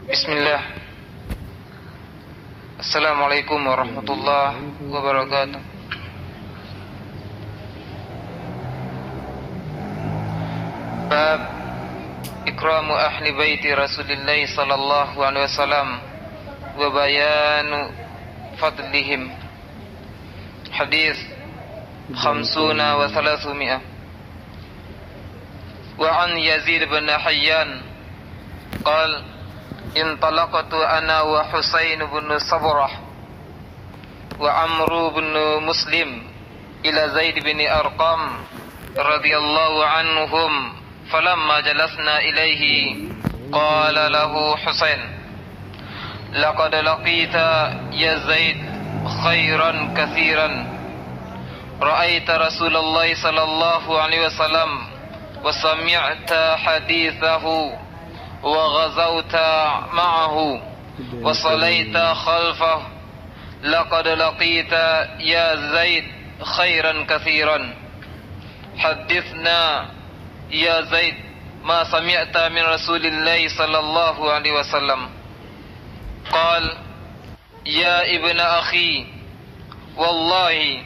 Bismillah. Assalamualaikum warahmatullahi wabarakatuh. Bab ikramu ahli baiti Rasulillah sallallahu alaihi wasallam wa bayanu fadlihim. Hadis 50 wa 300. Wa an Yazid bin Hayyan qala intalaqtu ana wa Husain bin Sabrah wa Amr bin Muslim ila Zaid bin Arqam radhiyallahu anhum falamma jalasna ilaihi qala lahu Husain laqad laqita ya Zaid khairan katsiran ra'aita Rasulullah sallallahu alaihi wasallam wa sami'ta hadithahu wa ghazawta ma'ahu wa salaita khalfah laqad laqita ya Zaid khairan katsiran hadithna ya Zaid ma sami'ta min Rasulillah sallallahu alaihi wasallam qal ya ibna akhi wallahi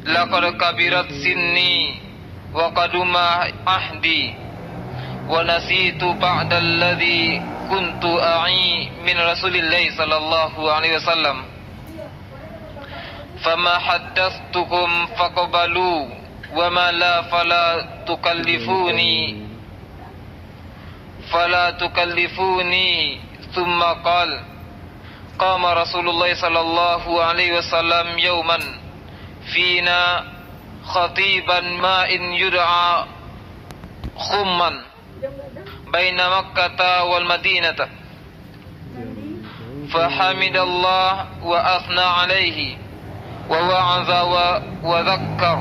laqad kabirat sinni wa qaduma ahdi wa nasitu ba'da alladhi kuntu a'i min Rasulillah sallallahu alaihi wasallam fama haddathtukum faqbalu wa ma la fala tukallifuni thumma qala qama Rasulullah sallallahu alaihi wasallam yawman fina khatiban ma in yud'a khumman baina Makkah wal Madinah fahamidallah wa athna alayhi wa wa'adha wa dhakkar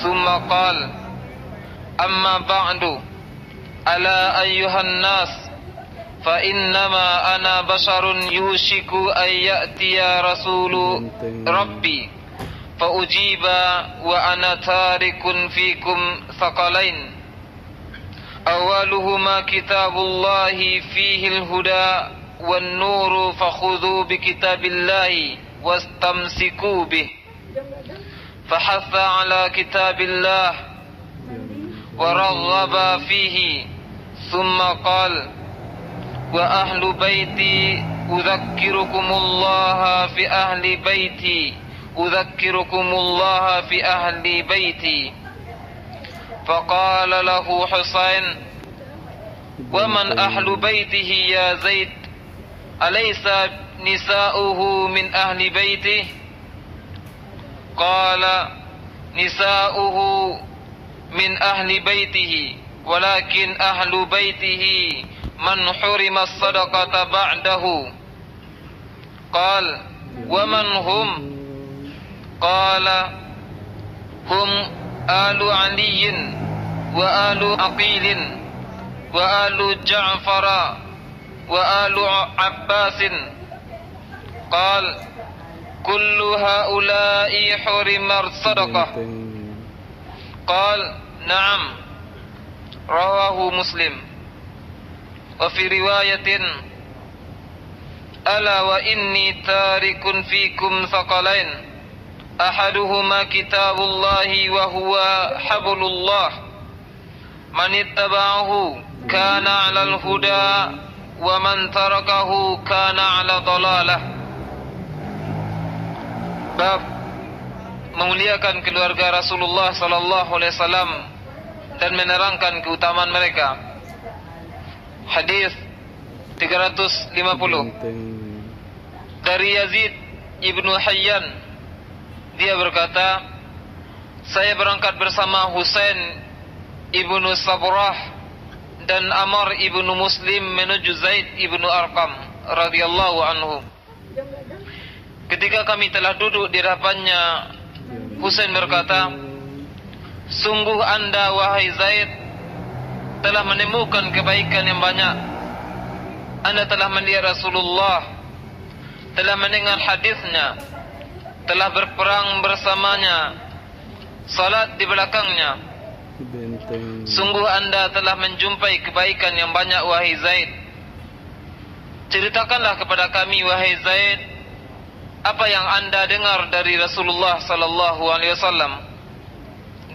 thumma qala amma ba'du ala ayyuhan nas fa innama ana basharun yushiku an ya'tiya rasulu rabbi fa ujiba wa ana tarikun fikum thaqalain awaluhuma kitabullahi fihil huda wan nuru fakhudhu bi kitabillahi wastamsiku bih fahatha ala kitabillah wa raghaba fihi thumma qala wa ahlu baiti udhakkirukumullah fi ahli baiti فقال له حسين ومن أهل بيته يا زيد أليس نساؤه من أهل بيته قال نساؤه من أهل بيته ولكن أهل بيته من حرم الصدقة بعده قال ومن هم قال هم آل علي وآل عقيل وآل جعفر وآل عباس قال كل هؤلاء حرم الصدقة قال نعم رواه مسلم وفي رواية ألا وإني تارك فيكم ثقلين أحدهما كتاب الله وهو حبل الله من اتبعه كان على الهدى ومن تركه كان على ضلالة. Bab memuliakan keluarga Rasulullah sallallahu alaihi wasallam dan menerangkan keutamaan mereka. Hadis 350 dari Yazid ibnu Hayyan. Dia berkata, saya berangkat bersama Husain ibnu Sabrah dan Amr ibnu Muslim menuju Zaid ibnu Arqam radhiyallahu anhu. Ketika kami telah duduk di hadapannya, Husain berkata, sungguh anda wahai Zaid telah menemukan kebaikan yang banyak. Anda telah melihat Rasulullah, telah mendengar hadisnya, telah berperang bersamanya, salat di belakangnya. Sungguh anda telah menjumpai kebaikan yang banyak wahai Zaid. ceritakanlah kepada kami wahai Zaid apa yang anda dengar dari Rasulullah sallallahu alaihi wasallam.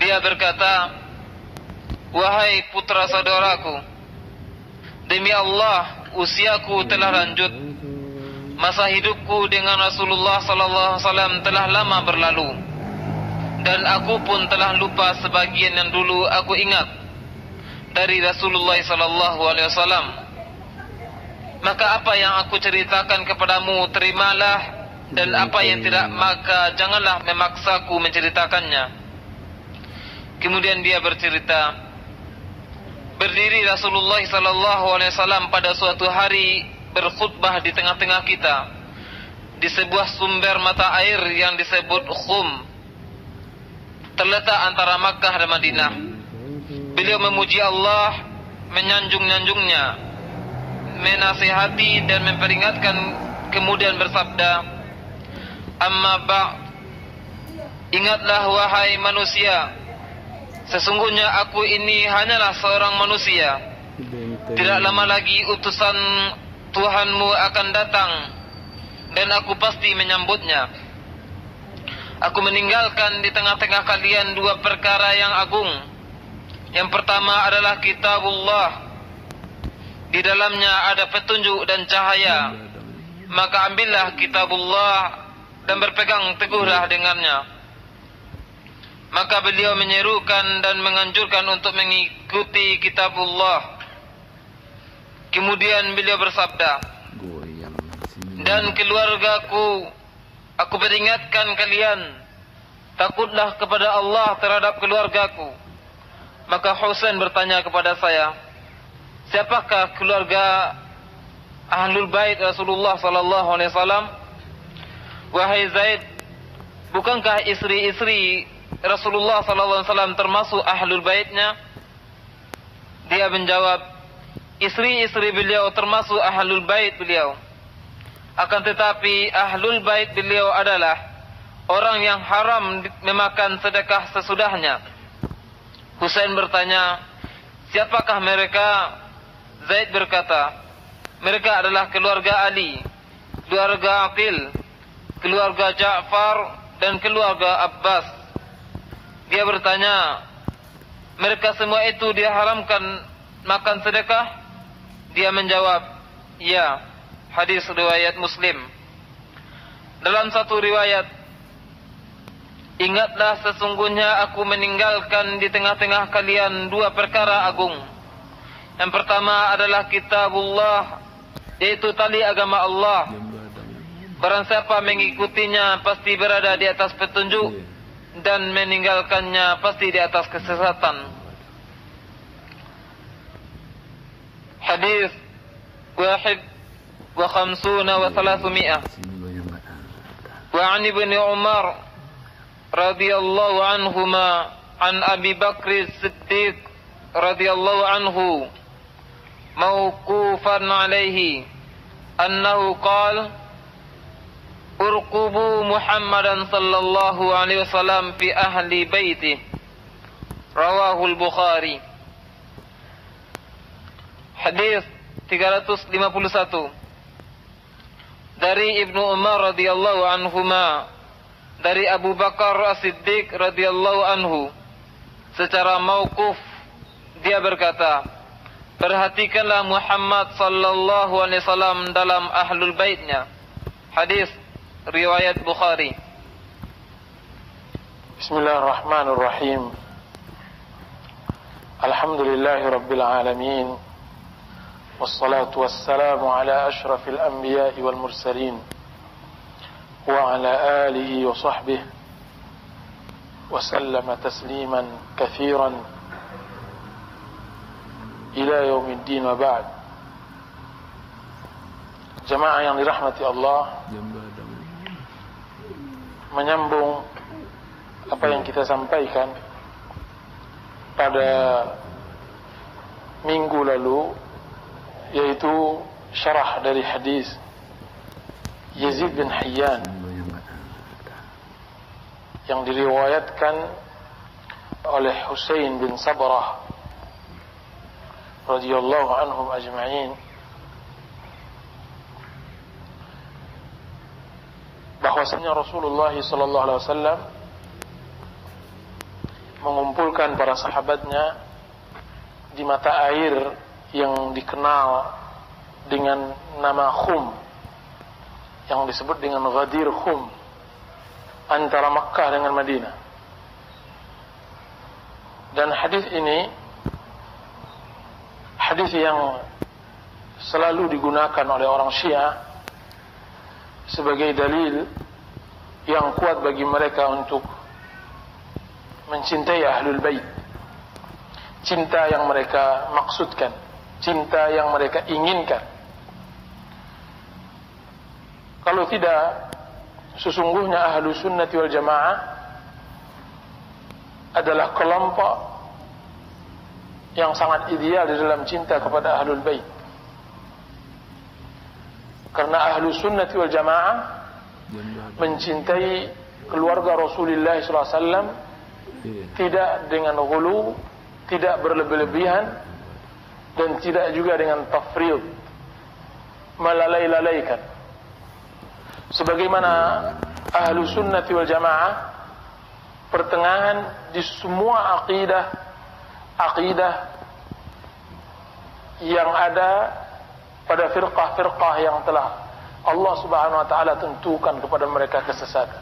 Dia berkata, wahai putra saudaraku, demi Allah usiaku telah lanjut, masa hidupku dengan Rasulullah sallallahu alaihi wasallam telah lama berlalu, dan aku pun telah lupa sebagian yang dulu aku ingat dari Rasulullah sallallahu alaihi wasallam. Maka apa yang aku ceritakan kepadamu terimalah, dan apa yang tidak maka janganlah memaksaku menceritakannya. Kemudian dia bercerita, berdiri Rasulullah sallallahu alaihi wasallam pada suatu hari berkhutbah di tengah-tengah kita di sebuah sumber mata air yang disebut Khum, terletak antara Makkah dan Madinah. Beliau memuji Allah, menyanjung-nyanjungnya, menasihati dan memperingatkan, kemudian bersabda, amma ba'd, ingatlah wahai manusia, sesungguhnya aku ini hanyalah seorang manusia. Tidak lama lagi utusan Tuhanmu akan datang, dan aku pasti menyambutnya. Aku meninggalkan di tengah-tengah kalian dua perkara yang agung. Yang pertama adalah kitabullah, di dalamnya ada petunjuk dan cahaya. Maka ambillah kitabullah dan berpegang teguhlah dengannya. Maka beliau menyerukan dan menganjurkan untuk mengikuti kitabullah. Kemudian beliau bersabda, dan keluargaku, aku peringatkan kalian, takutlah kepada Allah terhadap keluargaku. Maka Husain bertanya kepada saya, siapakah keluarga Ahlul Bait Rasulullah sallallahu alaihi wasallam? Wahai Zaid, bukankah istri-istri Rasulullah sallallahu alaihi wasallam termasuk Ahlul Baitnya? Dia menjawab, istri-istri beliau termasuk Ahlul Bait beliau. Akan tetapi Ahlul Bait beliau adalah orang yang haram memakan sedekah sesudahnya. Husain bertanya, siapakah mereka? Zaid berkata, mereka adalah keluarga Ali, keluarga Aqil, keluarga Ja'far, dan keluarga Abbas. Dia bertanya, mereka semua itu diharamkan makan sedekah? Dia menjawab, ya. Hadis riwayat Muslim. Dalam satu riwayat, ingatlah sesungguhnya aku meninggalkan di tengah-tengah kalian dua perkara agung. Yang pertama adalah kitabullah, yaitu tali agama Allah. Barang siapa mengikutinya pasti berada di atas petunjuk, dan meninggalkannya pasti di atas kesesatan. Hadis wahid wa khamsuna wa thalathumiyah. Wa an ibni Umar radhiyallahu anhuma an Abi Bakr Siddiq radhiyallahu anhu mauqufan alaihi annahu qala urqubu Muhammadan sallallahu alaihi wasallam fi ahli baiti, rawahu al-Bukhari. Hadis 351 dari Ibnu Umar radhiyallahu anhuma, dari Abu Bakar As-Siddiq radhiyallahu anhu, secara mauquf dia berkata, perhatikanlah Muhammad sallallahu alaihi wasallam dalam ahlul baitnya. Hadis riwayat Bukhari. Bismillahirrahmanirrahim. Alhamdulillahi rabbil alamin, wassalatu wassalamu ala ashrafil anbiya'i wal mursalin, وعلى آله وصحبه وسلم تسليما كثيرا إلى يوم الدين وبعد. Jemaah yang dirahmati Allah, menyambung apa yang kita sampaikan pada minggu lalu, yaitu syarah dari hadis Yazid bin Hayyan yang diriwayatkan oleh Husain bin Sabrah radhiyallahu anhum ajma'in, bahwasanya Rasulullah sallallahu alaihi wasallam mengumpulkan para sahabatnya di mata air yang dikenal dengan nama Khum, yang disebut dengan Ghadir Khum, antara Makkah dengan Madinah. Dan hadis ini hadis yang selalu digunakan oleh orang Syiah sebagai dalil yang kuat bagi mereka untuk mencintai Ahlul Bait, cinta yang mereka maksudkan, cinta yang mereka inginkan. Kalau tidak, sesungguhnya Ahlus Sunnati wal Jamaah adalah kelompok yang sangat ideal di dalam cinta kepada Ahlul Bait. Karena Ahlus Sunnati wal Jamaah mencintai keluarga Rasulullah SAW tidak dengan ghulu, tidak berlebih-lebihan, dan tidak juga dengan tafrid, melalai-lalaikan. Sebagaimana Ahlus Sunnati wal Jamaah pertengahan di semua akidah yang ada pada firqah-firqah yang telah Allah Subhanahu wa taala tentukan kepada mereka kesesatan.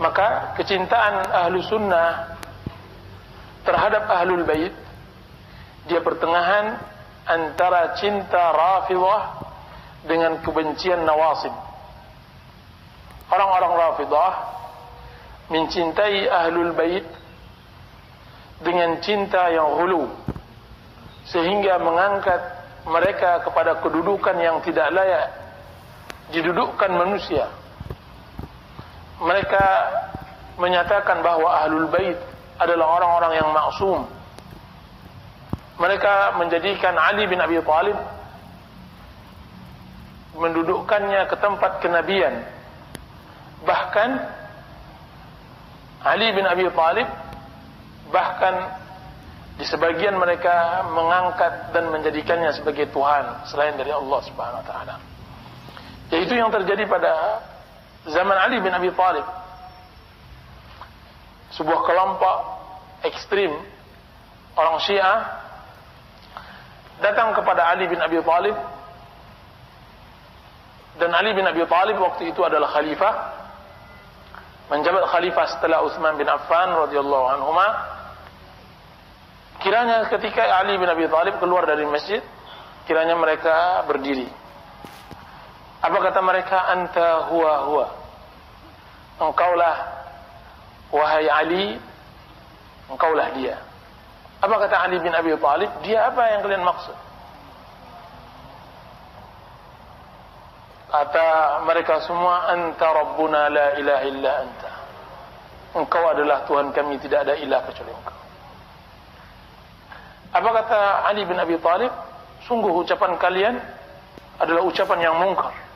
Maka kecintaan Ahlu Sunnah terhadap Ahlul Bait, dia pertengahan antara cinta Rafidhah dengan kebencian Nawasib. Orang-orang Rafidhah mencintai Ahlul Bait dengan cinta yang ghulu, sehingga mengangkat mereka kepada kedudukan yang tidak layak didudukkan manusia. Mereka menyatakan bahwa Ahlul Bait adalah orang-orang yang maksum. Mereka menjadikan Ali bin Abi Thalib, mendudukkannya ke tempat kenabian. Bahkan Ali bin Abi Thalib, bahkan di sebagian mereka mengangkat dan menjadikannya sebagai Tuhan selain dari Allah Subhanahu wa taala. Yaitu yang terjadi pada zaman Ali bin Abi Thalib. Sebuah kelompok ekstrim orang Syiah datang kepada Ali bin Abi Thalib, dan Ali bin Abi Thalib waktu itu adalah khalifah, menjabat khalifah setelah Utsman bin Affan radhiyallahu anhuma. Kiranya ketika Ali bin Abi Thalib keluar dari masjid, kiranya mereka berdiri. Apa kata mereka? Anta huwa. Engkaulah, wahai Ali, engkaulah dia. Apa kata Ali bin Abi Thalib? Dia apa yang kalian maksud? Kata mereka semua, anta Rabbuna la ilaha illa anta. Engkau adalah Tuhan kami, tidak ada ilah kecuali engkau. Apa kata Ali bin Abi Thalib? Sungguh ucapan kalian adalah ucapan yang mungkar.